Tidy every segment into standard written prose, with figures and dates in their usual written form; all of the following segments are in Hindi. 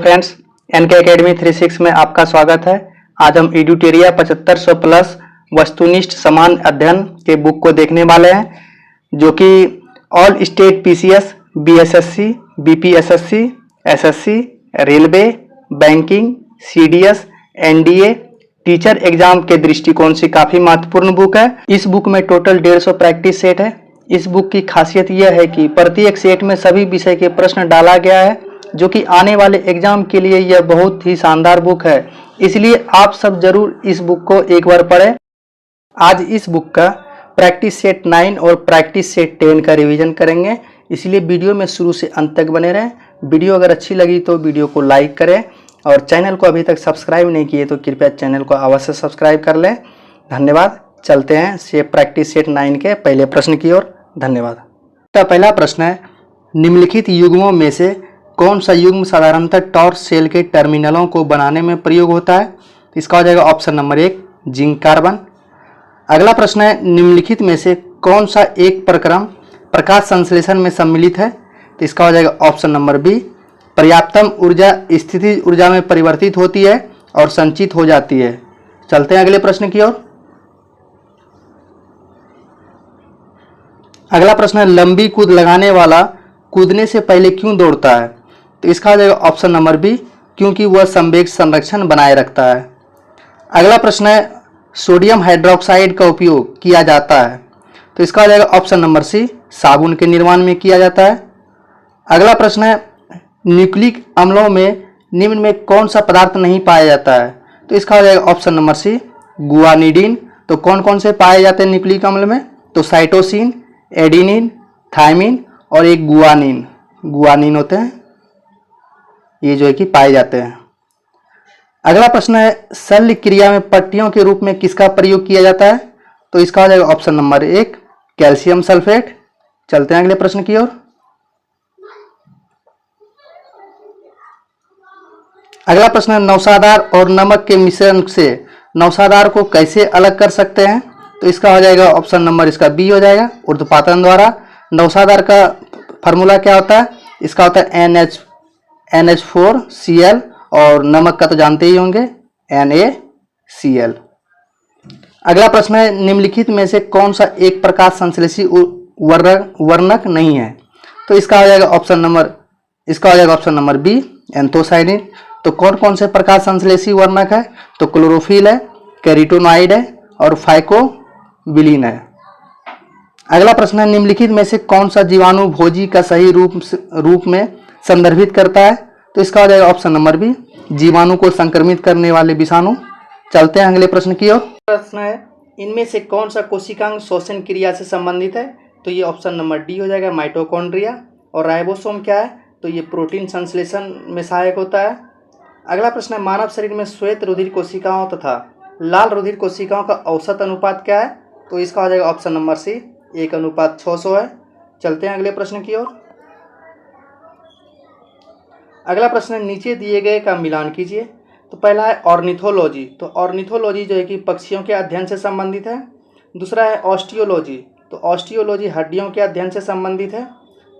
फ्रेंड्स, एनके अकेडमी 36 में आपका स्वागत है। आज हम एडुटेरिया 7500 प्लस वस्तुनिष्ठ समान अध्ययन के बुक को देखने वाले हैं, जो कि all state PCS, BSSC, BPSSC, SSC, railway, banking, CDS, NDA, teacher exam के दृष्टिकोण से काफी महत्वपूर्ण बुक है। इस बुक में टोटल 150 प्रैक्टिस सेट है। इस बुक की खासियत यह है कि प्रत्येक सेट में सभी विषय के प्रश्न डाला गया है, जो कि आने वाले एग्जाम के लिए यह बहुत ही शानदार बुक है। इसलिए आप सब जरूर इस बुक को एक बार पढ़ें। आज इस बुक का प्रैक्टिस सेट 9 और प्रैक्टिस सेट 10 का रिवीजन करेंगे, इसलिए वीडियो में शुरू से अंत तक बने रहें। वीडियो अगर अच्छी लगी तो वीडियो को लाइक करें और चैनल को अभी तक सब्सक्राइब नहीं किए तो कृपया चैनल को अवश्य सब्सक्राइब कर लें। धन्यवाद। चलते हैं से प्रैक्टिस सेट 9 के पहले प्रश्न की ओर। धन्यवाद। तो पहला प्रश्न है, निम्नलिखित युग्मों में से कौन सा युग्म साधारणतः टॉर्च सेल के टर्मिनलों को बनाने में प्रयोग होता है? इसका हो जाएगा ऑप्शन नंबर 1 जिंक कार्बन। अगला प्रश्न है, निम्नलिखित में से कौन सा एक प्रक्रम प्रकाश संश्लेषण में सम्मिलित है? तो इसका हो जाएगा ऑप्शन नंबर बी पर्याप्तम ऊर्जा स्थितिज ऊर्जा में परिवर्तित होती है और संचित हो जाती है। चलते हैं अगले प्रश्न की ओर। अगला प्रश्न है, लंबी कूद लगाने वाला कूदने से पहले क्यों दौड़ता है? तो इसका हो जाएगा ऑप्शन नंबर बी क्योंकि वह संवेग संरक्षण बनाए रखता है। अगला प्रश्न है, सोडियम हाइड्रोक्साइड का उपयोग किया जाता है? तो इसका हो जाएगा ऑप्शन नंबर सी साबुन के निर्माण में किया जाता है। अगला प्रश्न है, न्यूक्लिक अम्लों में निम्न में कौन सा पदार्थ नहीं पाया जाता है? तो इसका हो जाएगा ऑप्शन नंबर सी गुआनिडीन। तो कौन कौन से पाए जाते हैं न्यूक्लिक अम्ल में? तो साइटोसिन, एडिनिन, थायमिन और एक गुआनिन होते हैं, ये जो है कि पाए जाते हैं। अगला प्रश्न है, शल्य क्रिया में पट्टियों के रूप में किसका प्रयोग किया जाता है? तो इसका हो जाएगा ऑप्शन नंबर 1 कैल्शियम सल्फेट। चलते हैं अगले प्रश्न की ओर। अगला प्रश्न है, नौशादार और नमक के मिश्रण से नौशादार को कैसे अलग कर सकते हैं? तो इसका हो जाएगा ऑप्शन नंबर इसका बी हो जाएगा ऊर्ध्वपातन द्वारा। नौशादार का फार्मूला क्या होता है? इसका होता है NH4Cl और नमक का तो जानते ही होंगे NaCl। अगला प्रश्न है, निम्नलिखित में से कौन सा एक प्रकाश संश्लेषी वर्णक नहीं है? तो इसका हो जाएगा ऑप्शन नंबर बी एंथोसाइनिन। तो कौन कौन से प्रकाश संश्लेषी वर्णक है? तो क्लोरोफिल है, कैरोटीनॉइड है और फाइकोबिलिन है। अगला प्रश्न है, निम्नलिखित में से कौन सा जीवाणु भोजी का सही रूप में संदर्भित करता है? तो इसका हो जाएगा ऑप्शन नंबर बी जीवाणु को संक्रमित करने वाले विषाणु। चलते हैं अगले प्रश्न की ओर। प्रश्न है, इनमें से कौन सा कोशिकांग श्वसन क्रिया से संबंधित है? तो ये ऑप्शन नंबर डी हो जाएगा माइटोकॉन्ड्रिया। और राइबोसोम क्या है? तो ये प्रोटीन संश्लेषण में सहायक होता है। अगला प्रश्न है, मानव शरीर में श्वेत रुधिर कोशिकाओं तथा लाल रुधिर कोशिकाओं का औसत अनुपात क्या है? तो इसका हो जाएगा ऑप्शन नंबर सी 1:600 है। चलते हैं अगले प्रश्न की ओर। अगला प्रश्न है, नीचे दिए गए का मिलान कीजिए। तो पहला है ऑर्निथोलॉजी। तो ऑर्निथोलॉजी जो है कि पक्षियों के अध्ययन से संबंधित है। दूसरा है ऑस्टियोलॉजी। तो ऑस्टियोलॉजी हड्डियों के अध्ययन से संबंधित है।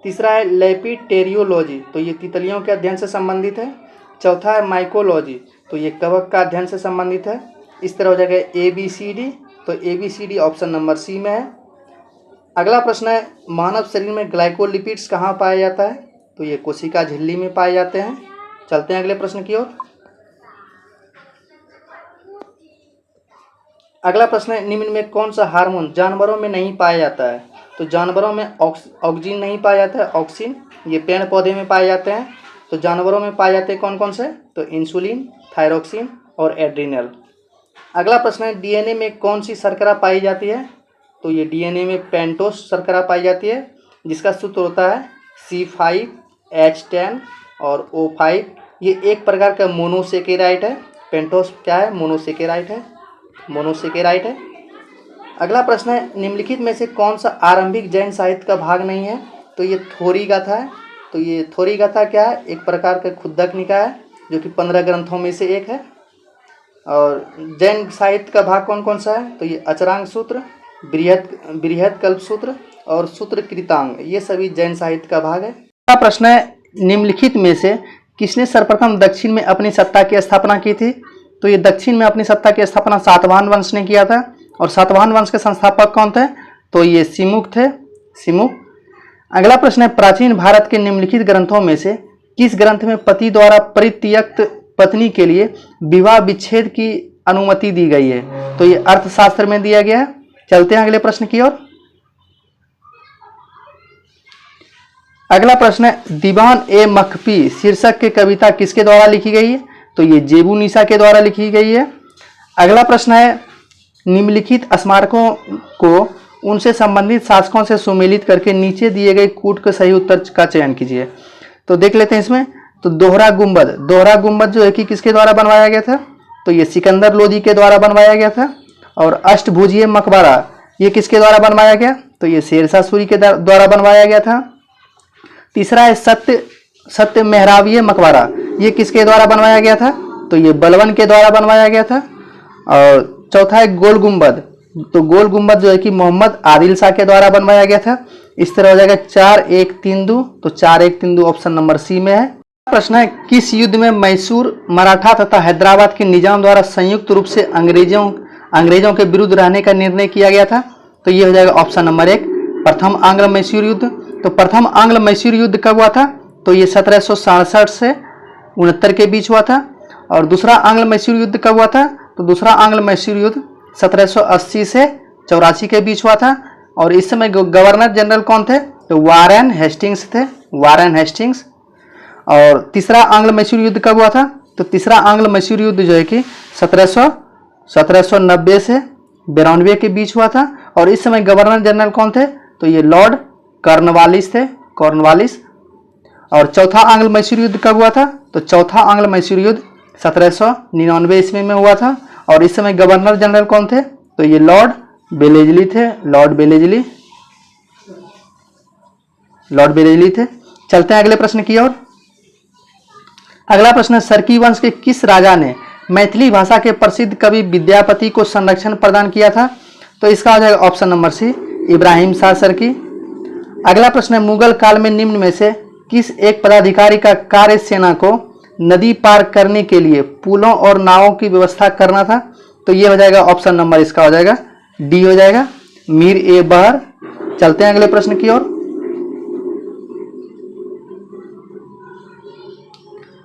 तीसरा है लेपिटेरियोलॉजी। तो ये तितलियों के अध्ययन से संबंधित है। चौथा है माइकोलॉजी। तो ये कवक का अध्ययन से संबंधित है। इस तरह हो जाएगा ABCD। तो ABCD ऑप्शन नंबर सी में है। अगला प्रश्न है, मानव शरीर में ग्लाइकोलिपिड्स कहाँ पाया जाता है? तो ये कोशिका झिल्ली में पाए जाते हैं। चलते हैं अगले प्रश्न की ओर। अगला प्रश्न है, निम्न में कौन सा हार्मोन जानवरों में नहीं पाया जाता है? तो जानवरों में ऑक्सिन नहीं पाया जाता है, ऑक्सिन। ये पेड़ पौधे में पाए जाते हैं। तो जानवरों में पाए जाते हैं कौन कौन से? तो इंसुलिन, थायरोक्सिन और एड्रिनल। अगला प्रश्न है, डीएनए में कौन सी शर्करा पाई जाती है? तो ये डीएनए में पेंटोस शर्करा पाई जाती है, जिसका सूत्र होता है C5H10 और O5। ये एक प्रकार का मोनोसेकेराइड है। पेंटोस क्या है? मोनोसेकेराइड है। अगला प्रश्न है, निम्नलिखित में से कौन सा आरंभिक जैन साहित्य का भाग नहीं है? तो ये थोरी गाथा है। तो ये थोरी गाथा क्या है? एक प्रकार का खुद्दक निकाय है, जो कि 15 ग्रंथों में से एक है। और जैन साहित्य का भाग कौन कौन सा है? तो ये अचरांग सूत्र, बृहद कल्प सूत्र और सूत्र कृतांग, ये सभी जैन साहित्य का भाग है। अगला प्रश्न है, निम्नलिखित में से किसने सर्वप्रथम दक्षिण में अपनी सत्ता की स्थापना की थी? तो ये दक्षिण में अपनी सत्ता की स्थापना सातवाहन वंश ने किया था। और सातवाहन वंश के संस्थापक कौन थे? तो ये सिमुक थे, सिमुक। अगला प्रश्न है, प्राचीन भारत के निम्नलिखित ग्रंथों में से किस ग्रंथ में पति द्वारा परित्यक्त पत्नी के लिए विवाह विच्छेद की अनुमति दी गई है? तो ये अर्थशास्त्र में दिया गया है। चलते हैं अगले प्रश्न की ओर। अगला प्रश्न है, दीवान ए मखफी शीर्षक की कविता किसके द्वारा लिखी गई है? तो ये जेबू निसा के द्वारा लिखी गई है। अगला प्रश्न है, निम्नलिखित स्मारकों को उनसे संबंधित शासकों से सुमेलित करके नीचे दिए गए कूट के सही उत्तर का चयन कीजिए। तो देख लेते हैं इसमें। तो दोहरा गुंबद जो है कि किसके द्वारा बनवाया गया था? तो ये सिकंदर लोदी के द्वारा बनवाया गया था। और अष्टभुजीय मकबरा ये किसके द्वारा बनवाया गया? तो ये शेरशाह सूरी के द्वारा बनवाया गया था। तीसरा है सत्य मेहराबीय मकबरा, ये किसके द्वारा बनवाया गया था? तो ये बलबन के द्वारा बनवाया गया था। और चौथा है गोल गुंबद, तो गोल गुंबद जो है कि मोहम्मद आदिल शाह के द्वारा बनवाया गया था। इस तरह हो जाएगा 4-1-3-2, तो 4-1-3-2 ऑप्शन नंबर सी में है। प्रश्न है, किस युद्ध में मैसूर मराठा तथा हैदराबाद के निजाम द्वारा संयुक्त रूप से अंग्रेजों के विरुद्ध रहने का निर्णय किया गया था? तो ये हो जाएगा ऑप्शन नंबर 1, प्रथम आंग्ल मैसूर युद्ध। तो प्रथम आंग्ल मैसूर युद्ध कब हुआ था? तो ये 1767 से 69 के बीच हुआ था। और दूसरा आंग्ल मैसूर युद्ध कब हुआ था? तो दूसरा आंग्ल मैसूर युद्ध 1780 से 84 के बीच हुआ था। और इस समय गवर्नर जनरल कौन थे? तो वारेन हेस्टिंग्स थे, वारेन हेस्टिंग्स। और तीसरा आंग्ल मैसूर युद्ध कब हुआ था? तो तीसरा आंग्ल मैसूर युद्ध जो है कि 1790 से 92 के बीच हुआ था। और इस समय गवर्नर जनरल कौन थे? तो ये लॉर्ड कॉर्नवालिस थे, कॉर्नवालिस। और चौथा आंग्ल मैसूर युद्ध कब हुआ था? तो चौथा आंग्ल मैसूर युद्ध 1799 ईस्वी में हुआ था। और इस समय गवर्नर जनरल कौन थे? तो ये लॉर्ड बेलेजली थे, लॉर्ड बेलेजली थे। चलते हैं अगले प्रश्न की ओर। अगला प्रश्न, सरकी वंश के किस राजा ने मैथिली भाषा के प्रसिद्ध कवि विद्यापति को संरक्षण प्रदान किया था? तो इसका हो जाएगा option number C, Ibrahim Shah Sharqi. अगला प्रश्न है, मुगल काल में निम्न में से किस एक पदाधिकारी का कार्य सेना को नदी पार करने के लिए पुलों और नावों की व्यवस्था करना था? तो ये हो जाएगा ऑप्शन नंबर, इसका हो जाएगा डी हो जाएगा, मीर ए बहर। चलते हैं अगले प्रश्न की ओर।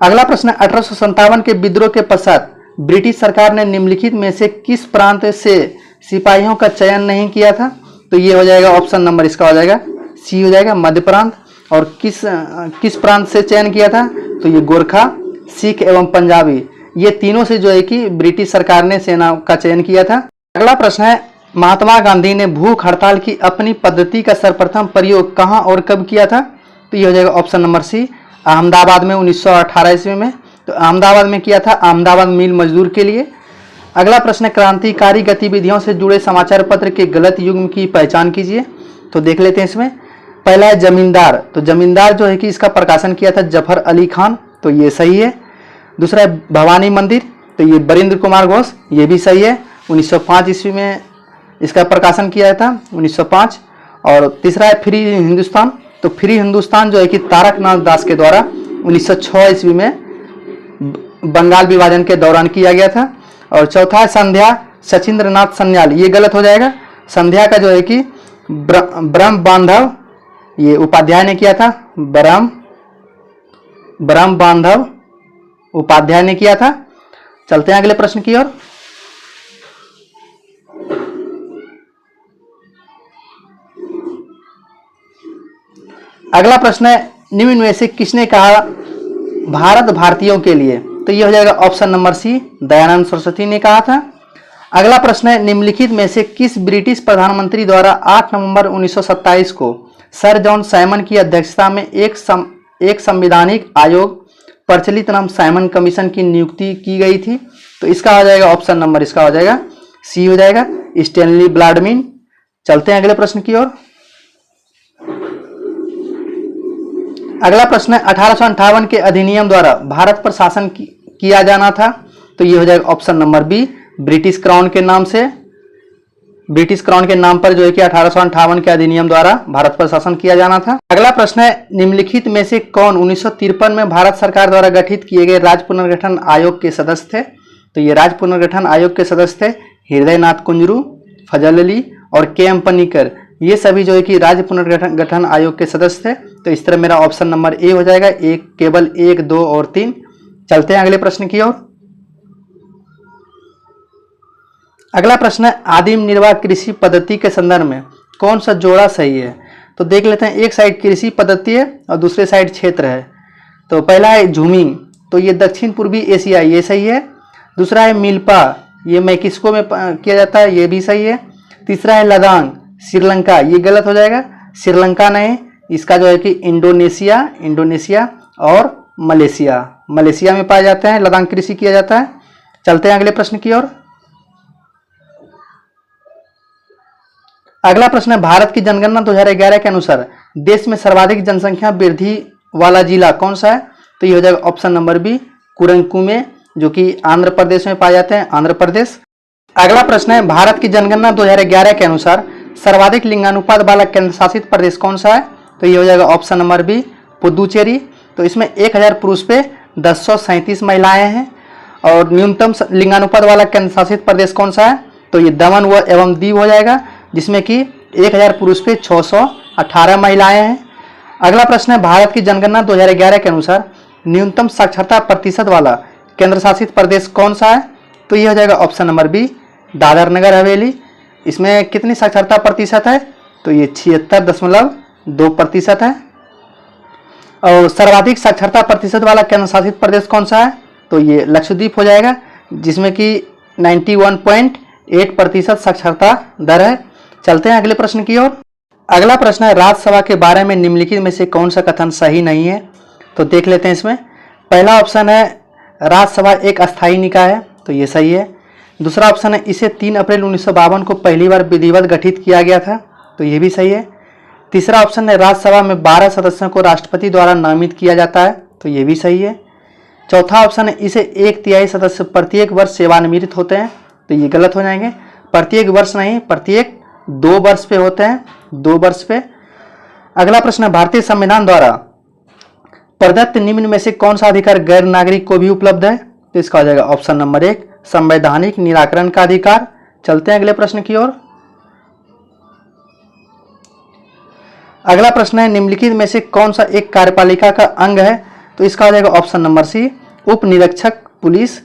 अगला प्रश्न, 1857 के विद्रोह के पश्चात ब्रिटिश सरकार ने निम्नलिखित में से किस प्रांत से सिपाहियों का चयन नहीं किया था? तो ये हो जाएगा ऑप्शन नंबर, इसका हो जाएगा सी हो जाएगा, मध्य प्रांत। और किस प्रांत से चयन किया था? तो ये गोरखा, सिख एवं पंजाबी, ये तीनों से जो है कि ब्रिटिश सरकार ने सेना का चयन किया था। अगला प्रश्न है, महात्मा गांधी ने भूख हड़ताल की अपनी पद्धति का सर्वप्रथम प्रयोग कहां और कब किया था? तो ये हो जाएगा ऑप्शन नंबर सी, अहमदाबाद में 1918 ईस्वी में। तो अहमदाबाद में किया था, अहमदाबाद मिल मजदूर के लिए। अगला प्रश्न, क्रांतिकारी गतिविधियों से जुड़े समाचार पत्र के गलत युग्म की पहचान कीजिए। तो देख लेते हैं इसमें। पहला है जमींदार, तो जमींदार जो है कि इसका प्रकाशन किया था जफर अली खान, तो ये सही है। दूसरा है भवानी मंदिर, तो ये बरिंद्र कुमार घोष, ये भी सही है, 1905 ईस्वी में इसका प्रकाशन किया था, 1905। और तीसरा है फ्री हिंदुस्तान, तो फ्री हिंदुस्तान जो है कि तारकनाथ दास के द्वारा 1906 ईस्वी में बंगाल विभाजन के दौरान किया गया था। और चौथा है संध्या, सचिंद्र नाथ सन्याल, ये गलत हो जाएगा। संध्या का जो है कि ब्रह्म बांधव, ये उपाध्याय ने किया था, ब्रह्म बांधव उपाध्याय ने किया था। चलते हैं अगले प्रश्न की ओर। अगला प्रश्न है, निम्न में से किसने कहा भारत भारतीयों के लिए? तो ये हो जाएगा option number C, Dayanand Saraswati ने कहा था। अगला प्रश्न है, निम्नलिखित में से किस ब्रिटिश प्रधानमंत्री द्वारा 8 नवंबर 1927 को सर जॉन साइमन की अध्यक्षता में एक संवैधानिक आयोग प्रचलित नाम साइमन कमीशन की नियुक्ति की गई थी? तो इसका हो जाएगा ऑप्शन नंबर, इसका हो जाएगा सी हो जाएगा, स्टैनली ब्लैडमैन। चलते हैं अगले प्रश्न की ओर। अगला प्रश्न है, 1858 के अधिनियम द्वारा भारत पर शासन किया जाना था? तो ये हो जाएगा option number B, British crown के नाम से ब्रिटिश क्राउन के नाम पर जो है कि 1858 के अधिनियम द्वारा भारत पर शासन किया जाना था। अगला प्रश्न है, निम्नलिखित में से कौन 1953 में भारत सरकार द्वारा गठित किए गए राज्य पुनर्गठन आयोग के सदस्य थे? तो ये राज्य पुनर्गठन आयोग के सदस्य थे हृदयनाथ कुंजरू, फजल अली और के एम पन्नीकर। ये सभी जो है कि राज्य पुनर्गठन आयोग के सदस्य थे। तो इस तरह मेरा ऑप्शन नंबर ए हो जाएगा, एक केवल 1, 2 और 3। चलते हैं अगले प्रश्न की ओर। अगला प्रश्न है, आदिम निर्वाह कृषि पद्धति के संदर्भ में कौन सा जोड़ा सही है? तो देख लेते हैं, एक साइड कृषि पद्धति है और दूसरे साइड क्षेत्र है। तो पहला है झूमिंग, तो ये दक्षिण पूर्वी एशिया, ये सही है। दूसरा है मिल्पा, ये मैक्सिको में किया जाता है, ये भी सही है। तीसरा है लदांग, श्रीलंका, ये गलत हो जाएगा, श्रीलंका नहीं, इसका जो है कि इंडोनेशिया और मलेशिया में पाए जाते हैं, लदांग कृषि किया जाता है। चलते हैं अगले प्रश्न की ओर। अगला प्रश्न है, भारत की जनगणना 2011 के अनुसार देश में सर्वाधिक जनसंख्या वृद्धि वाला जिला कौन सा है? तो ये हो जाएगा ऑप्शन नंबर बी, कुरंकुमे, जो कि आंध्र प्रदेश में पाए जाते हैं, आंध्र प्रदेश। अगला प्रश्न है, भारत की जनगणना 2011 के अनुसार सर्वाधिक लिंगानुपात वाला केंद्र शासित प्रदेश कौन सा है? तो ये हो जाएगा ऑप्शन नंबर बी, पुदुचेरी। तो इसमें 1000 पुरुष पे 1037 महिलाएं हैं। और न्यूनतम लिंगानुपात वाला केंद्र शासित प्रदेश कौन सा है? तो ये दमन व एवं दीव हो जाएगा, जिसमें कि 1000 पुरुष पे 618 महिलाएं हैं। अगला प्रश्न है, भारत की जनगणना 2011 के अनुसार न्यूनतम साक्षरता प्रतिशत वाला केंद्र शासित प्रदेश कौन सा है? तो ये हो जाएगा option number B, Dadar Nagar Haveli. इसमें कितनी साक्षरता प्रतिशत है? तो ये 76.2% है। और सर्वाधिक साक्षरता प्रतिशत वाला केंद्र शासित प्रदेश कौन सा है? तो ये लक्षद्वीप हो जाएगा, जिसमें कि 91.8% साक्षरता दर है। चलते हैं अगले प्रश्न की ओर। अगला प्रश्न है, राज्यसभा के बारे में निम्नलिखित में से कौन सा कथन सही नहीं है? तो देख लेते हैं इसमें। पहला ऑप्शन है, राज्यसभा एक अस्थायी निकाय है, तो ये सही है। दूसरा ऑप्शन है, इसे 3 अप्रैल 1952 को पहली बार विधिवत गठित किया गया था, तो ये भी सही है। तीसरा ऑप्शन है, राज्यसभा में 12 सदस्यों को राष्ट्रपति द्वारा नामित किया जाता है, तो ये भी सही है। चौथा ऑप्शन है, इसे 1/3 सदस्य प्रत्येक वर्ष सेवानिवृत्त होते हैं, तो ये गलत हो जाएंगे, प्रत्येक वर्ष नहीं, प्रत्येक 2 वर्ष पे होते हैं, 2 वर्ष पे। अगला प्रश्न है, भारतीय संविधान द्वारा प्रदत्त निम्न में से कौन सा अधिकार गैर नागरिक को भी उपलब्ध है? तो इसका हो जाएगा ऑप्शन नंबर 1, संवैधानिक निराकरण का अधिकार। चलते हैं अगले प्रश्न की ओर। अगला प्रश्न है, निम्नलिखित में से कौन सा एक कार्यपालिका का अंग है? तो इसका हो जाएगा ऑप्शन नंबर सी, उप निरीक्षक पुलिस।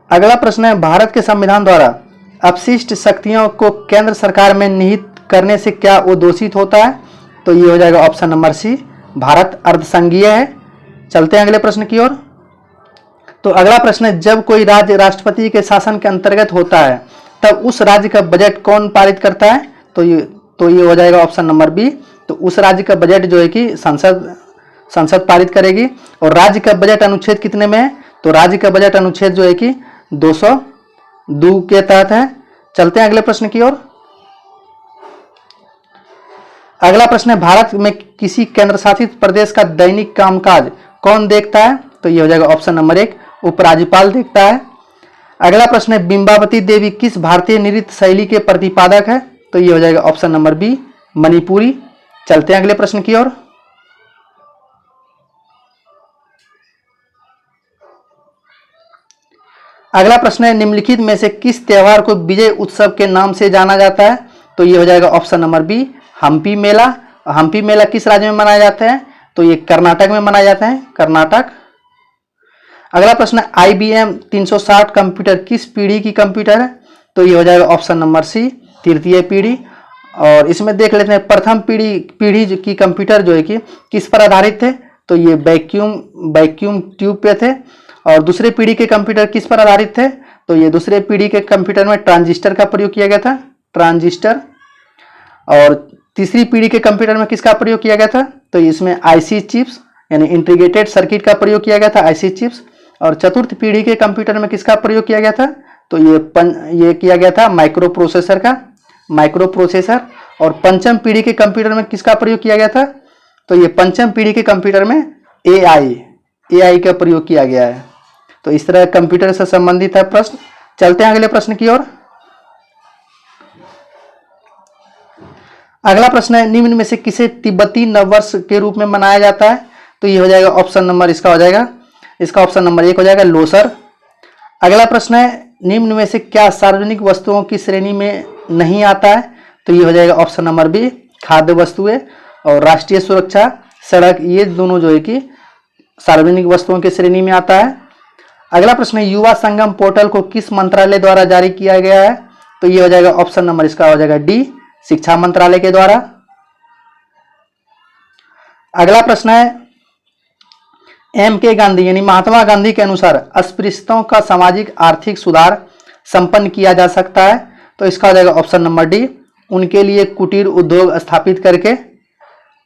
अगला प्रश्न है, भारत के संविधान द्वारा अपशिष्ट शक्तियों को केंद्र सरकार में निहित करने से क्या वो दोषित होता है? तो ये हो जाएगा ऑप्शन नंबर सी, भारत अर्धसंघीय है। चलते हैं अगले प्रश्न की ओर। तो अगला प्रश्न है, जब कोई राज्य राष्ट्रपति के शासन के अंतर्गत होता है तब उस राज्य का बजट कौन पारित करता है? तो ये हो जाएगा ऑप्शन नंबर बी, तो उस राज्य का बजट जो है कि संसद पारित करेगी। और राज्य का बजट अनुच्छेद कितने में है? तो राज्य का बजट अनुच्छेद जो है कि 202 के तहत है। चलते हैं अगले प्रश्न की ओर। अगला प्रश्न है, भारत में किसी केंद्र शासित प्रदेश का दैनिक कामकाज कौन देखता है? तो ये हो जाएगा ऑप्शन नंबर 1, उपराज्यपाल देखता है। अगला प्रश्न है, बिंबावती देवी किस भारतीय नृत्य शैली के प्रतिपादक है? तो ये हो जाएगा ऑप्शन नंबर बी, मणिपुरी। चलते हैं अगले प्रश्न की ओर। अगला प्रश्न है, निम्नलिखित में से किस त्योहार को विजय उत्सव के नाम से जाना जाता है? तो ये हो जाएगा ऑप्शन नंबर बी, हम्पी मेला। हम्पी मेला किस राज्य में मनाया जाता है? तो ये कर्नाटक में मनाया जाता है, कर्नाटक। अगला प्रश्न है, IBM 360 कंप्यूटर किस पीढ़ी की कंप्यूटर है? तो ये हो जाएगा ऑप्शन नंबर सी, तृतीय पीढ़ी। और इसमें देख लेते हैं, प्रथम पीढ़ी की कंप्यूटर जो है कि किस पर आधारित थे? तो ये वैक्यूम ट्यूब पे थे। और दूसरे पीढ़ी के कंप्यूटर किस पर आधारित थे? तो ये दूसरे पीढ़ी के कंप्यूटर में ट्रांजिस्टर का प्रयोग किया गया था, ट्रांजिस्टर। और तीसरी पीढ़ी के कंप्यूटर में किसका प्रयोग किया गया था? तो इसमें IC चिप्स यानी इंटीग्रेटेड सर्किट का प्रयोग किया गया था, IC चिप्स। और चतुर्थ पीढ़ी के कंप्यूटर में किसका प्रयोग किया गया था? तो ये किया गया था माइक्रो प्रोसेसर। और पंचम पीढ़ी के कंप्यूटर में किसका प्रयोग किया गया था? तो ये पंचम पीढ़ी के कंप्यूटर में AI का प्रयोग किया गया है। तो इस तरह कंप्यूटर से संबंधित है प्रश्न। चलते हैं अगले प्रश्न की ओर। अगला प्रश्न है, निम्न में से किसे तिब्बती नववर्ष के रूप में मनाया जाता है? तो ये हो जाएगा ऑप्शन नंबर, इसका हो जाएगा, इसका ऑप्शन नंबर 1 हो जाएगा लोसर। अगला प्रश्न है, निम्न में से क्या सार्वजनिक वस्तुओं की श्रेणी में नहीं आता है? तो ये हो जाएगा ऑप्शन नंबर बी खाद्य वस्तुएं और राष्ट्रीय सुरक्षा, सड़क, ये दोनों जो है कि सार्वजनिक वस्तुओं की श्रेणी में आता है। अगला प्रश्न है, युवा संगम पोर्टल को किस मंत्रालय द्वारा जारी किया गया है? तो ये हो जाएगा ऑप्शन नंबर, इसका हो जाएगा डी शिक्षा मंत्रालय के द्वारा। अगला प्रश्न है, एम के गांधी यानी महात्मा गांधी के अनुसार अस्पृश्यताओं का सामाजिक आर्थिक सुधार संपन्न किया जा सकता है? तो इसका हो जाएगा ऑप्शन नंबर डी उनके लिए कुटीर उद्योग स्थापित करके।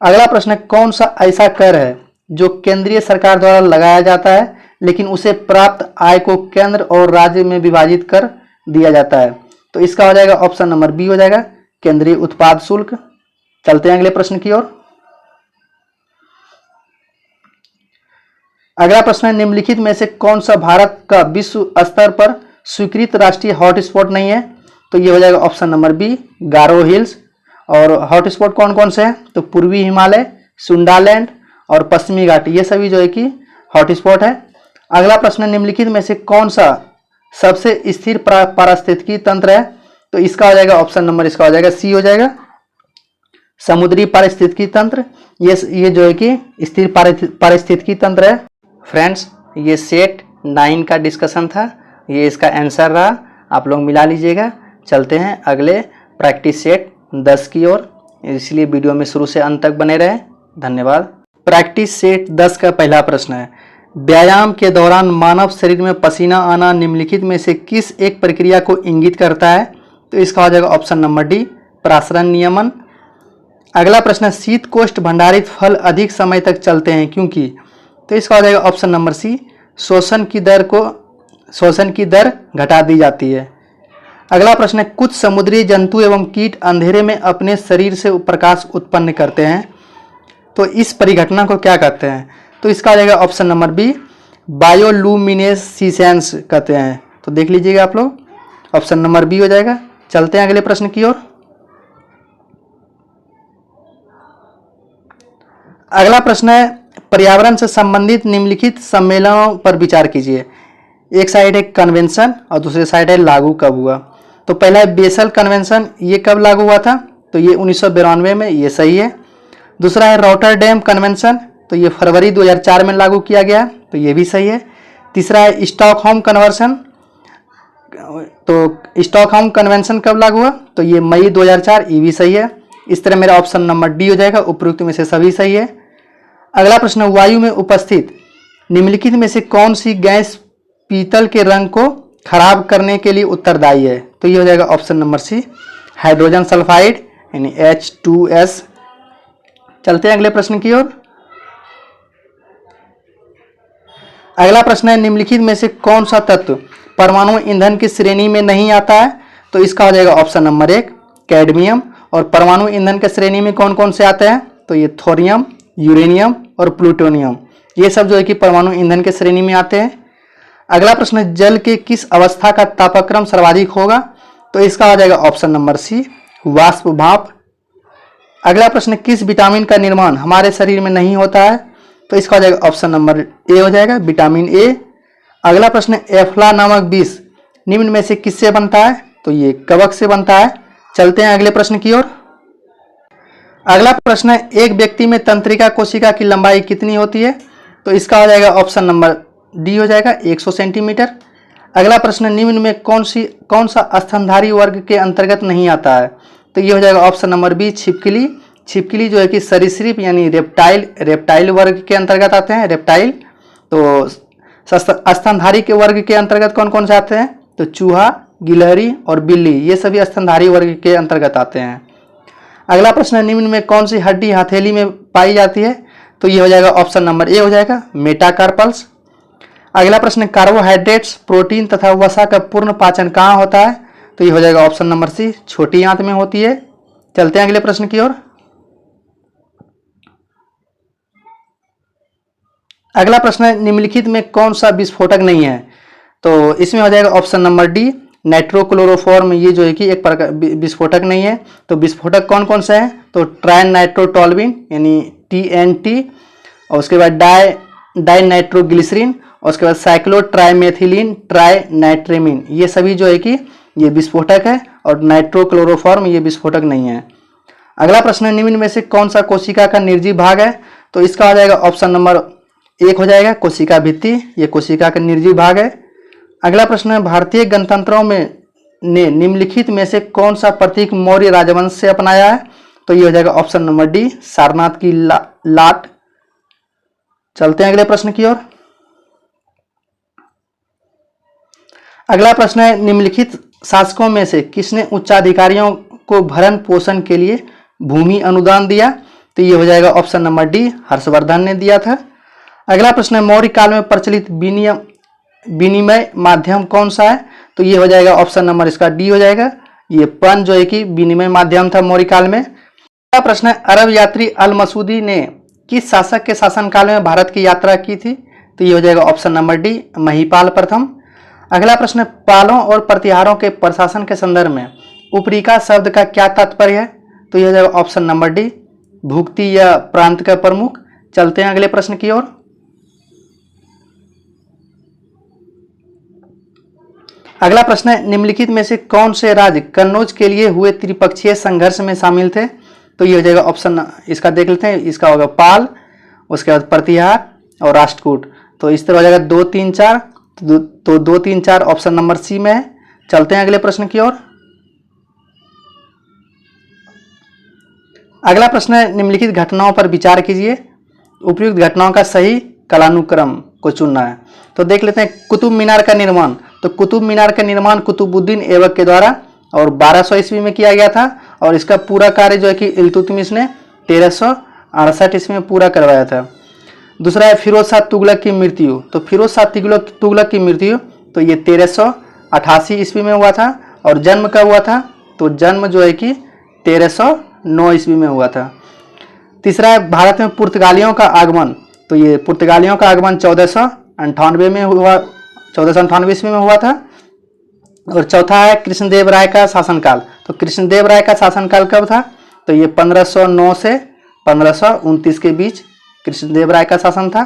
अगला प्रश्न है, कौन सा ऐसा कर है जो केंद्रीय सरकार द्वारा लगाया जाता है लेकिन उसे प्राप्त आय को केंद्र और राज्य में विभाजित कर दिया जाता है? तो इसका हो जाएगा ऑप्शन नंबर बी हो जाएगा केंद्रीय उत्पाद शुल्क। चलते हैं अगले प्रश्न की ओर। अगला प्रश्न है, निम्नलिखित में से कौन सा भारत का विश्व स्तर पर स्वीकृत राष्ट्रीय हॉटस्पॉट नहीं है? तो ये हो जाएगा ऑप्शन नंबर बी गारो हिल्स। और हॉटस्पॉट कौन कौन से हैं? तो पूर्वी हिमालय, सुंडालैंड और पश्चिमी घाट, ये सभी जो है कि हॉटस्पॉट है। अगला प्रश्न, निम्नलिखित में से कौन सा सबसे स्थिर पारिस्थितिकी तंत्र है? तो इसका हो जाएगा ऑप्शन नंबर, इसका हो जाएगा सी हो जाएगा समुद्री पारिस्थितिकी तंत्र। ये जो है कि स्थिर पारिस्थितिकी तंत्र है। फ्रेंड्स, ये सेट 9 का डिस्कशन था, ये इसका आंसर रहा, आप लोग मिला लीजिएगा। चलते हैं अगले प्रैक्टिस सेट 10 की ओर, इसलिए वीडियो में शुरू से अंत तक बने रहें। धन्यवाद। प्रैक्टिस सेट 10 का पहला प्रश्न है, व्यायाम के दौरान मानव शरीर में पसीना आना निम्नलिखित में से किस एक प्रक्रिया को इंगित करता है? तो इसका हो जाएगा ऑप्शन नंबर डी प्रासरण नियमन। अगला प्रश्न है, शीत कोष्ठ भंडारित फल अधिक समय तक चलते हैं क्योंकि? तो इसका हो जाएगा ऑप्शन नंबर सी शोषण की दर घटा दी जाती है। अगला प्रश्न है, कुछ समुद्री जंतु एवं कीट अंधेरे में अपने शरीर से प्रकाश उत्पन्न करते हैं, तो इस परिघटना को क्या कहते हैं? तो इसका आ जाएगा ऑप्शन नंबर बी बायोलूमिनेसेंस कहते हैं। तो देख लीजिएगा आप लोग, ऑप्शन नंबर बी हो जाएगा। चलते हैं अगले प्रश्न की ओर। अगला प्रश्न है, पर्यावरण से संबंधित निम्नलिखित सम्मेलनों पर विचार कीजिए। एक साइड है कन्वेंशन और दूसरे साइड है लागू कब हुआ। तो पहला है बेसल कन्वेंशन, ये कब लागू हुआ था? तो ये 1992 में, ये सही है। दूसरा है रॉटरडैम कन्वेंशन, तो ये फरवरी 2004 में लागू किया गया, तो ये भी सही है। तीसरा है स्टॉकहोम कन्वेंशन, तो स्टॉकहोम कन्वेंशन कब लागू हुआ? तो ये मई 2004, ये भी सही है। इस तरह मेरा ऑप्शन नंबर डी हो जाएगा, उपयुक्त में से सभी सही है। अगला प्रश्न, वायु में उपस्थित निम्नलिखित में से कौन सी गैस पीतल के रंग को खराब करने के लिए उत्तरदायी है? तो ये हो जाएगा option number C hydrogen sulphide यानी H2S। चलते हैं अगले प्रश्न की ओर। अगला प्रश्न है, निम्नलिखित में से कौन सा तत्व परमाणु ईंधन की श्रेणी में नहीं आता है? तो इसका हो जाएगा ऑप्शन नंबर 1 कैडमियम। और परमाणु ईंधन के श्रेणी में कौन कौन से आते हैं? तो ये थोरियम, यूरेनियम और प्लूटोनियम, ये सब जो है कि परमाणु ईंधन के श्रेणी में आते हैं। अगला प्रश्न है, जल के किस अवस्था का तापक्रम सर्वाधिक होगा? तो इसका हो जाएगा ऑप्शन नंबर सी वाष्प भाप। अगला प्रश्न, किस विटामिन का निर्माण हमारे शरीर में नहीं होता है? तो इसका हो जाएगा ऑप्शन नंबर ए हो जाएगा विटामिन ए। अगला प्रश्न, एफ्ला नामक विष निम्न में से किससे बनता है? तो ये कवक से बनता है। चलते हैं अगले प्रश्न की ओर। अगला प्रश्न है, एक व्यक्ति में तंत्रिका कोशिका की लंबाई कितनी होती है? तो इसका हो जाएगा ऑप्शन नंबर डी हो जाएगा 100 सेंटीमीटर। अगला प्रश्न, निम्न में कौन सा स्तनधारी वर्ग के अंतर्गत नहीं आता है? तो ये हो जाएगा ऑप्शन नंबर बी छिपकली। छिपकली जो है कि सरीसृप यानी रेप्टाइल वर्ग के अंतर्गत आते हैं, रेप्टाइल। तो स्तनधारी के वर्ग के अंतर्गत कौन कौन से आते हैं? तो चूहा, गिलहरी और बिल्ली, ये सभी स्तनधारी वर्ग के अंतर्गत आते हैं। अगला प्रश्न, निम्न में कौन सी हड्डी हथेली में पाई जाती है? तो ये हो जाएगा ऑप्शन नंबर ए हो जाएगा मेटाकार्पल्स। अगला प्रश्न, कार्बोहाइड्रेट्स, प्रोटीन तथा वसा का पूर्ण पाचन कहाँ होता है? तो ये हो जाएगा ऑप्शन नंबर सी छोटी आंत में होती है। चलते हैं अगले प्रश्न की ओर। अगला प्रश्न है, निम्नलिखित में कौन सा विस्फोटक नहीं है? तो इसमें हो जाएगा ऑप्शन नंबर डी नाइट्रोक्लोरोफॉर्म ये जो है कि एक प्रकार विस्फोटक नहीं है। तो विस्फोटक कौन कौन सा है? तो ट्राई नाइट्रोटोल्यूइन यानी TNT, और उसके बाद डाई नाइट्रोग्लिसरीन, और उसके बाद साइक्लोट्राइमेथिलीन ट्राइनाइट्रेमीन, ये सभी जो है कि ये विस्फोटक है, और नाइट्रोक्लोरोफॉर्म ये विस्फोटक नहीं है। अगला प्रश्न है, निम्न में से कौन सा कोशिका का निर्जीव भाग है? तो इसका हो जाएगा ऑप्शन नंबर 1 हो जाएगा कोशिका भित्ति, ये कोशिका का निर्जीव भाग है। अगला प्रश्न है, भारतीय गणतंत्रों में ने निम्नलिखित में से कौन सा प्रतीक मौर्य राजवंश से अपनाया है? तो ये हो जाएगा ऑप्शन नंबर डी, सारनाथ की लाट। चलते हैं अगले प्रश्न की ओर। अगला प्रश्न है, निम्नलिखित शासकों में से किसने उच्चाधिकारियों को भरण पोषण के लिए भूमि अनुदान दिया? तो ये हो जाएगा ऑप्शन नंबर डी, हर्षवर्धन ने दिया था। अगला प्रश्न है, मौर्य काल में प्रचलित विनिमय माध्यम कौन सा है? तो ये हो जाएगा ऑप्शन नंबर इसका डी हो जाएगा, ये पन जो है कि विनिमय माध्यम था मौर्य काल में। अगला प्रश्न है, अरब यात्री अल मसूदी ने किस शासक के शासनकाल में भारत की यात्रा की थी? तो ये हो जाएगा ऑप्शन नंबर डी, महिपाल प्रथम। अगला प्रश्न है, पालों और प्रतिहारों के प्रशासन के संदर्भ में उपरिका शब्द का क्या तात्पर्य है? तो यह हो जाएगा ऑप्शन नंबर डी, भुक्ति या प्रांत का प्रमुख। चलते हैं अगले प्रश्न की ओर। अगला प्रश्न है, निम्नलिखित में से कौन से राज्य कन्नौज के लिए हुए त्रिपक्षीय संघर्ष में शामिल थे? तो ये हो जाएगा ऑप्शन, इसका देख लेते हैं, इसका होगा पाल, उसके बाद प्रतिहार और राष्ट्रकूट। तो इस तरह हो जाएगा 2, 3, 4, तो 2, 3, 4 ऑप्शन नंबर सी में है। चलते हैं अगले प्रश्न की ओर। अगला प्रश्न है, निम्नलिखित घटनाओं पर विचार कीजिए, उपयुक्त घटनाओं का सही कालानुक्रम को चुनना है। तो देख लेते हैं, कुतुब मीनार का निर्माण। तो कुतुब मीनार का निर्माण कुतुबुद्दीन ऐबक के द्वारा और 1200 ईस्वी में किया गया था, और इसका पूरा कार्य जो है कि इल्तुतमिश ने 1368 ईस्वी में पूरा करवाया था। दूसरा है, फिरोज शाह तुगलक की मृत्यु। तो फिरोज शाह तुगलक की मृत्यु तो ये 1388 ईस्वी में हुआ था, और जन्म कब हुआ था? तो जन्म जो है कि 1309 ईस्वी में हुआ था। तीसरा है, भारत में पुर्तगालियों का आगमन। तो ये पुर्तगालियों का आगमन 1498 में हुआ, 1498 ईस्वी में हुआ था। और चौथा है, कृष्णदेव राय का शासनकाल। तो कृष्णदेव राय का शासनकाल कब था? तो ये 1509 से 1529 के बीच कृष्णदेव राय का शासन था।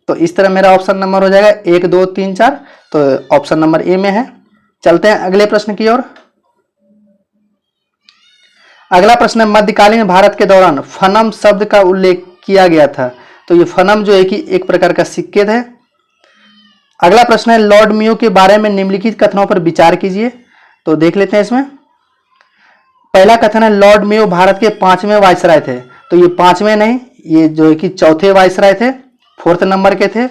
तो इस तरह मेरा ऑप्शन नंबर हो जाएगा 1, 2, 3, 4, तो ऑप्शन नंबर ए में है। चलते हैं अगले प्रश्न की ओर। अगला प्रश्न है, मध्यकालीन भारत के दौरान फनम शब्द का उल्लेख किया गया था। तो ये फनम जो है कि एक प्रकार का सिक्के है। अगला प्रश्न है, लॉर्ड मेयो के बारे में निम्नलिखित कथनों पर विचार कीजिए। तो देख लेते हैं इसमें। पहला कथन है, लॉर्ड मेयो भारत के 5वें वायसराय थे। तो ये 5वें नहीं, ये जो है कि 4थे वायसराय थे, 4th नंबर के थे।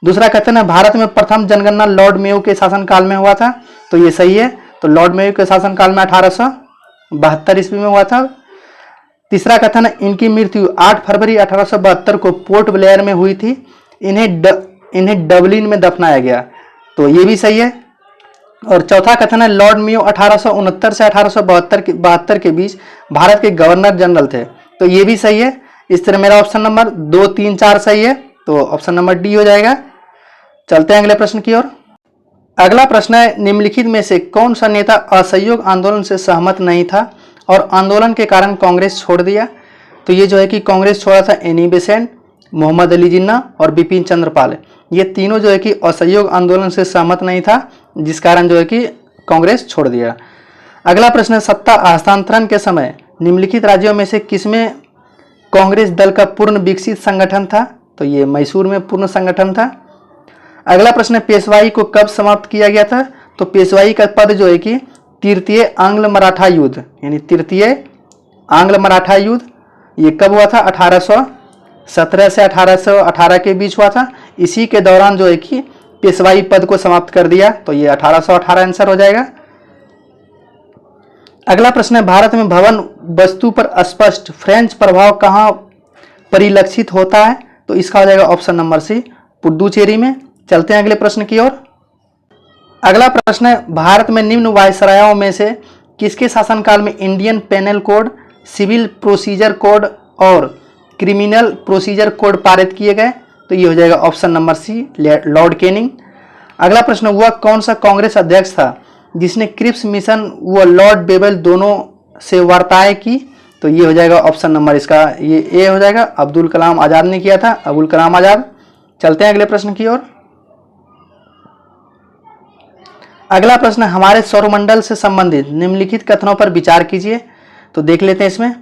दूसरा कथन है, भारत में प्रथम जनगणना लॉर्ड मेयो के शासनकाल में हुआ था। तो ये सही है। तो लॉर्ड मेयो के शासनकाल में 1872 ईस्वी में हुआ था। तीसरा कथन है, इनकी मृत्यु 8 फरवरी 1872 को पोर्ट ब्लेयर में हुई थी। इन्हें डबलिन में दफनाया गया। तो ये भी सही है। और चौथा कथन है, लॉर्ड मेयो 1869 से 1872 के बीच भारत के गवर्नर जनरल थे। तो ये भी सही है। इस तरह मेरा ऑप्शन नंबर 2, 3, 4 सही है। तो ऑप्शन नंबर डी हो जाएगा। चलते हैं अगले प्रश्न की ओर। अगला प्रश्न है, निम्नलिखित में से कौन सा नेता असहयोग आंदोलन से सहमत नहीं था और आंदोलन के कारण कांग्रेस छोड़ दिया? तो ये जो है कि कांग्रेस छोड़ा था एनी बेसेंट, मोहम्मद अली जिन्ना और बिपिन चंद्र पाल। ये तीनों जो है कि असहयोग आंदोलन से सहमत नहीं था, जिस कारण जो है कि कांग्रेस छोड़ दिया। अगला प्रश्न है, सत्ता हस्तांतरण के समय निम्नलिखित राज्यों में से किसमें कांग्रेस दल का पूर्ण विकसित संगठन था? तो ये मैसूर में पूर्ण संगठन था। अगला प्रश्न है, पेशवाई को कब समाप्त किया गया था? तो पेशवाई का पद जो है कि तृतीय आंग्ल मराठा युद्ध, यानी तृतीय आंग्ल मराठा युद्ध, ये कब हुआ था? 1817 से 1818 के बीच हुआ था। इसी के दौरान जो है कि पेशवाई पद को समाप्त कर दिया। तो ये 1818 आंसर हो जाएगा। अगला प्रश्न है, भारत में भवन वस्तु पर स्पष्ट फ्रेंच प्रभाव कहाँ परिलक्षित होता है? तो इसका हो जाएगा ऑप्शन नंबर सी, पुडुचेरी में। चलते हैं अगले प्रश्न की ओर। अगला प्रश्न है, भारत में निम्न वायसरायों में से किसके शासनकाल में Indian penal code, civil procedure code और क्रिमिनल प्रोसीजर कोड पारित किए गए? तो ये हो जाएगा option number C, Lord Canning. अगला प्रश्न हुआ, कौन सा कांग्रेस अध्यक्ष था जिसने क्रिप्स मिशन व लॉर्ड बेबल दोनों से वार्ताएं की? तो ये हो जाएगा ऑप्शन नंबर इसका ये ए हो जाएगा, अब्दुल कलाम आज़ाद ने किया था, अबुल कलाम आज़ाद। चलते हैं अगले प्रश्न की ओर। अगला प्रश्न, हमारे सौरमंडल से संबंधित निम्नलिखित कथनों पर विचार कीजिए। तो देख लेते हैं इसमें।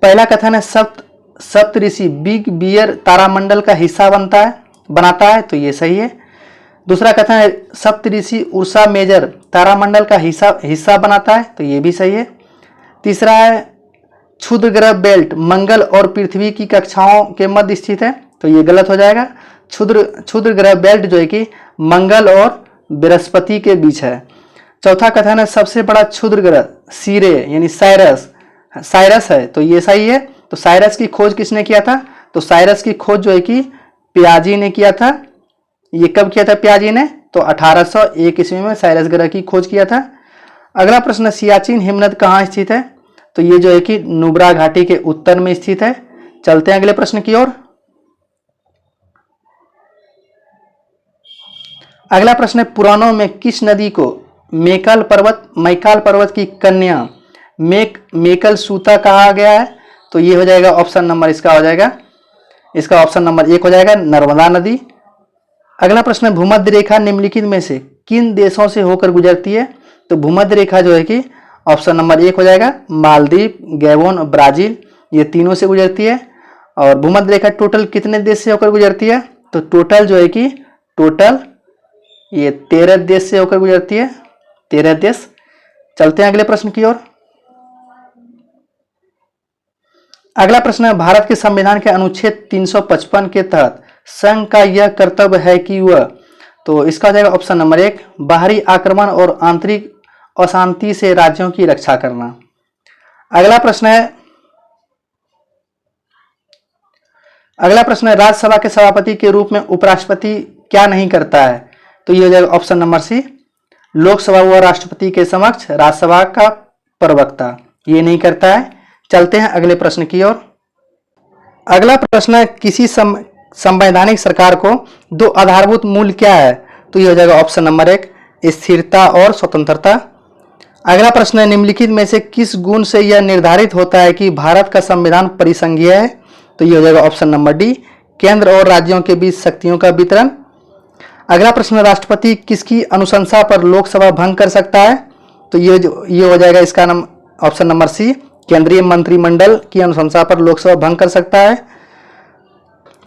पहला कथन है सप्तऋषि बिग बियर तारामंडल का हिस्सा बनाता है, तो ये सही है। दूसरा कथन है सप्तऋषि उर्सा मेजर तारामंडल का हिस्सा बनाता है, तो ये भी सही है। तीसरा है क्षुद्र ग्रह बेल्ट मंगल और पृथ्वी की कक्षाओं के मध्य स्थित है, तो ये गलत हो जाएगा। क्षुद्र ग्रह बेल्ट जो है कि मंगल और बृहस्पति के बीच है। चौथा कथन है सबसे बड़ा क्षुद्र ग्रह सीरे यानी साइरस है, तो ये सही है। तो साइरस की खोज किसने किया था? तो साइरस की खोज जो है कि पियाजी ने किया था। ये कब किया था पियाजी ने? तो 1801 ईस्वी में साइरस ग्रह की खोज किया था। अगला प्रश्न, सियाचिन हिमनद कहाँ स्थित है? तो ये जो है कि नुब्रा घाटी के उत्तर में स्थित है। चलते हैं अगले प्रश्न की ओर। अगला प्रश्न है पुराणों में किस नदी को मैकाल पर्वत की कन्या मेकल सूता कहा गया है? तो ये हो जाएगा ऑप्शन नंबर इसका हो जाएगा, इसका ऑप्शन नंबर 1 हो जाएगा, नर्मदा नदी। अगला प्रश्न है भूमध्य रेखा निम्नलिखित में से किन देशों से होकर गुजरती है? तो भूमध्य रेखा जो है कि ऑप्शन नंबर 1 हो जाएगा, मालदीव, गैबोन, ब्राजील, ये तीनों से गुजरती है। और भूमध्य रेखा टोटल कितने देश से होकर गुजरती है? तो टोटल जो है कि ये 13 देश से होकर गुजरती है, 13 देश। चलते हैं अगले प्रश्न की ओर। अगला प्रश्न है भारत के संविधान के अनुच्छेद 355 के तहत संघ का यह कर्तव्य है कि वह, तो इसका हो जाएगा ऑप्शन नंबर 1, बाहरी आक्रमण और आंतरिक अशांति से राज्यों की रक्षा करना। अगला प्रश्न है राज्यसभा के सभापति के रूप में उपराष्ट्रपति क्या नहीं करता है? तो ये हो जाएगा ऑप्शन नंबर सी, लोकसभा व राष्ट्रपति के समक्ष राज्यसभा का प्रवक्ता ये नहीं करता है। चलते हैं अगले प्रश्न की ओर। अगला प्रश्न है किसी संवैधानिक सरकार को 2 आधारभूत मूल्य क्या है? तो ये हो जाएगा ऑप्शन नंबर 1, स्थिरता और स्वतंत्रता। अगला प्रश्न है निम्नलिखित में से किस गुण से यह निर्धारित होता है कि भारत का संविधान परिसंघीय है? तो ये हो जाएगा ऑप्शन नंबर डी, केंद्र और राज्यों के बीच शक्तियों का वितरण। अगला प्रश्न, राष्ट्रपति किसकी अनुशंसा पर लोकसभा भंग कर सकता है? तो ये हो जाएगा इसका ऑप्शन नंबर सी, केंद्रीय मंत्रिमंडल की अनुशंसा पर लोकसभा भंग कर सकता है।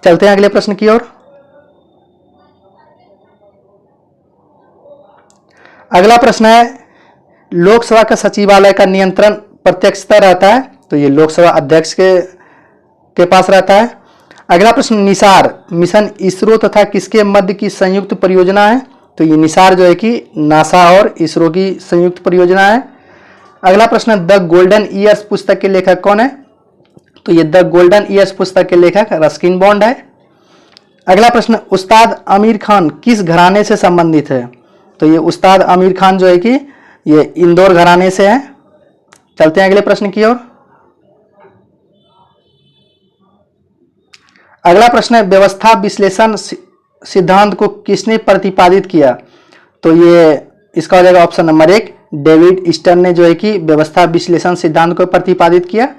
चलते हैं अगले प्रश्न की ओर। अगला प्रश्न है लोकसभा का सचिवालय का नियंत्रण प्रत्यक्षता रहता है? तो ये लोकसभा अध्यक्ष के पास रहता है। अगला प्रश्न, निसार मिशन इसरो तथा किसके मध्य की संयुक्त परियोजना है? तो ये निसार जो है कि नासा और इसरो की संयुक्त परियोजना है। अगला प्रश्न, द गोल्डन ईयर्स पुस्तक के लेखक कौन है? तो ये द गोल्डन ईयर्स पुस्तक के लेखक रस्किन बॉन्ड है। अगला प्रश्न, उस्ताद आमिर खान किस घराने से संबंधित है? तो ये उस्ताद आमिर खान जो है कि ये इंदौर घराने से है। चलते हैं अगले प्रश्न की ओर। अगला प्रश्न है व्यवस्था विश्लेषण सिद्धांत को किसने प्रतिपादित किया? तो ये इसका हो जाएगा ऑप्शन नंबर 1, डेविड स्टर्न ने जो है कि व्यवस्था विश्लेषण सिद्धांत को प्रतिपादित किया।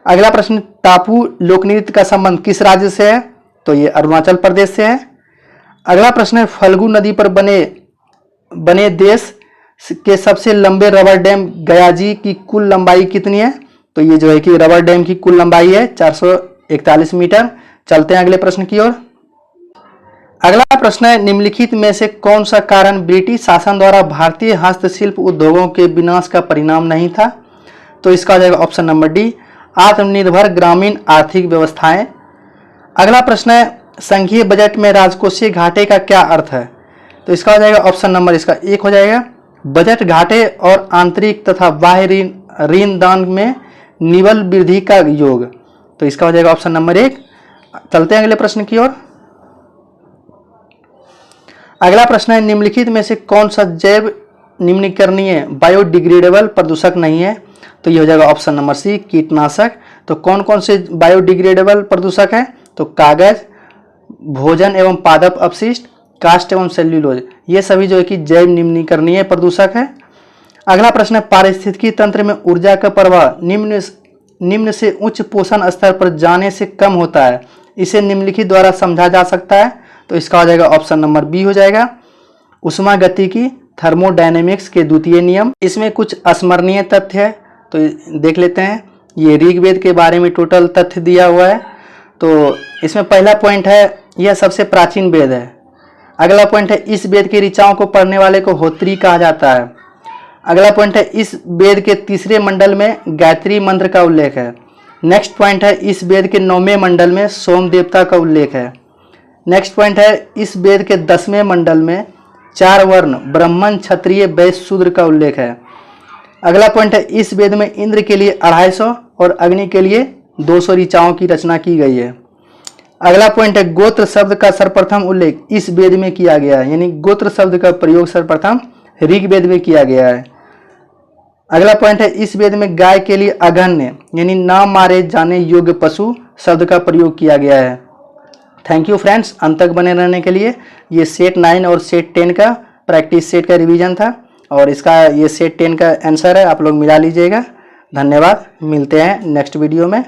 अगला प्रश्न, टापू लोकनृत्य का संबंध किस राज्य से है? तो ये अरुणाचल प्रदेश से है। अगला प्रश्न है फल्गु नदी पर बने देश के सबसे लंबे रबर डैम गयाजी की कुल लंबाई कितनी है? तो ये जो है कि रबर डैम की कुल लंबाई है 441 मीटर। चलते हैं अगले प्रश्न की ओर। अगला प्रश्न है निम्नलिखित में से कौन सा कारण ब्रिटिश शासन द्वारा भारतीय हस्तशिल्प उद्योगों के विनाश का परिणाम नहीं था? तो इसका हो जाएगा ऑप्शन नंबर डी, आत्मनिर्भर ग्रामीण आर्थिक व्यवस्थाएं। अगला प्रश्न है संघीय बजट में राजकोषीय घाटे का क्या अर्थ है? तो इसका हो जाएगा ऑप्शन नंबर इसका 1 हो जाएगा, बजट घाटे और आंतरिक तथा बाह्य ऋण दान में निवल वृद्धि का योग। तो इसका हो जाएगा ऑप्शन नंबर 1। चलते हैं अगले प्रश्न की ओर। अगला प्रश्न है निम्नलिखित में से कौन सा जैव निम्नीकरणीय बायोडिग्रेडेबल प्रदूषक नहीं है? तो ये हो जाएगा ऑप्शन नंबर सी, कीटनाशक। तो कौन कौन से बायोडिग्रेडेबल प्रदूषक है? तो कागज, भोजन एवं पादप अपशिष्ट, कास्ट एवं सेल्यूलोज, ये सभी जो है कि जैव निम्नीकरणीय प्रदूषक है। अगला प्रश्न है, पारिस्थितिकी तंत्र में ऊर्जा का प्रवाह निम्न से उच्च पोषण स्तर पर जाने से कम होता है, इसे निम्नलिखित द्वारा समझा जा सकता है। तो इसका हो जाएगा ऑप्शन नंबर बी हो जाएगा, उष्मागतिकी थर्मोडायनेमिक्स के द्वितीय नियम। इसमें कुछ स्मरणीय तथ्य है, तो देख लेते हैं। ये ऋग्वेद के बारे में टोटल तथ्य दिया हुआ है। तो इसमें पहला पॉइंट है, यह सबसे प्राचीन वेद है। अगला पॉइंट है, इस वेद की ऋचाओं को पढ़ने वाले को होत्री कहा जाता है। अगला पॉइंट है, इस वेद के तीसरे मंडल में गायत्री मंत्र का उल्लेख है। नेक्स्ट पॉइंट है, इस वेद के 9वें मंडल में सोम देवता का उल्लेख है। नेक्स्ट पॉइंट है, इस वेद के 10वें मंडल में 4 वर्ण ब्राह्मण क्षत्रिय वैश्य शूद्र का उल्लेख है। अगला पॉइंट है, इस वेद में इंद्र के लिए 250 और अग्नि के लिए 200 ऋचाओं की रचना की गई है। अगला पॉइंट है, गोत्र शब्द का सर्वप्रथम उल्लेख इस वेद में किया गया है, यानी गोत्र शब्द का प्रयोग सर्वप्रथम ऋग्वेद में किया गया है। अगला पॉइंट है, इस वेद में गाय के लिए अगण्य यानी ना मारे जाने योग्य पशु शब्द का प्रयोग किया गया है। थैंक यू फ्रेंड्स, अंत तक बने रहने के लिए। ये सेट 9 और सेट 10 का प्रैक्टिस सेट का रिवीजन था और इसका ये सेट 10 का आंसर है, आप लोग मिला लीजिएगा। धन्यवाद, मिलते हैं नेक्स्ट वीडियो में।